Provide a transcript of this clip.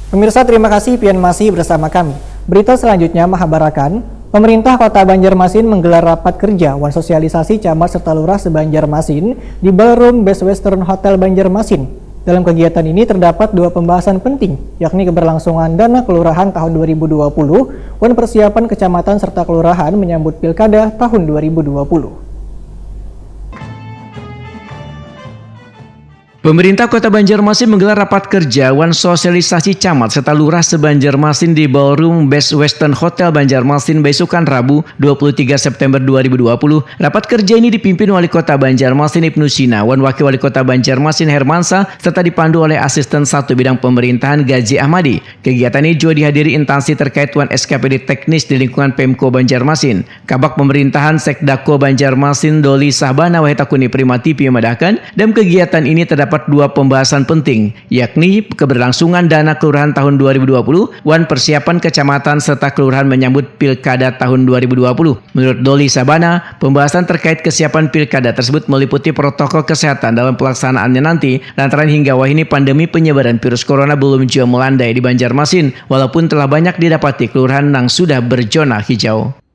Pemirsa, terima kasih pian masih bersama kami. Berita selanjutnya mengabarkan, pemerintah Kota Banjarmasin menggelar rapat kerja wan sosialisasi camat serta lurah se-Banjarmasin di Ballroom Best Western Hotel Banjarmasin. Dalam kegiatan ini terdapat dua pembahasan penting, yakni keberlangsungan dana kelurahan tahun 2020 wan persiapan kecamatan serta kelurahan menyambut Pilkada tahun 2020. Pemerintah Kota Banjarmasin menggelar rapat kerja wan sosialisasi camat serta lurah se-Banjarmasin di Ballroom Best Western Hotel Banjarmasin besokan Rabu 23 September 2020. Rapat kerja ini dipimpin Wali Kota Banjarmasin Ibnu Sina, wan Wakil Wali Kota Banjarmasin Hermansa, serta dipandu oleh Asisten 1 Bidang Pemerintahan Gaji Ahmadi. Kegiatan ini juga dihadiri instansi terkait wan SKPD teknis di lingkungan Pemko Banjarmasin. Kabak Pemerintahan Sekdako Banjarmasin Doli Sahbana Wahitakuni Primati memadahkan, dalam kegiatan ini terdapat dua pembahasan penting, yakni keberlangsungan dana kelurahan tahun 2020 wan persiapan kecamatan serta kelurahan menyambut Pilkada tahun 2020. Menurut Doli Sabana, pembahasan terkait kesiapan Pilkada tersebut meliputi protokol kesehatan dalam pelaksanaannya nanti, lantaran hingga wahini pandemi penyebaran virus corona belum juga melandai di Banjarmasin, walaupun telah banyak didapati kelurahan yang sudah berzona hijau.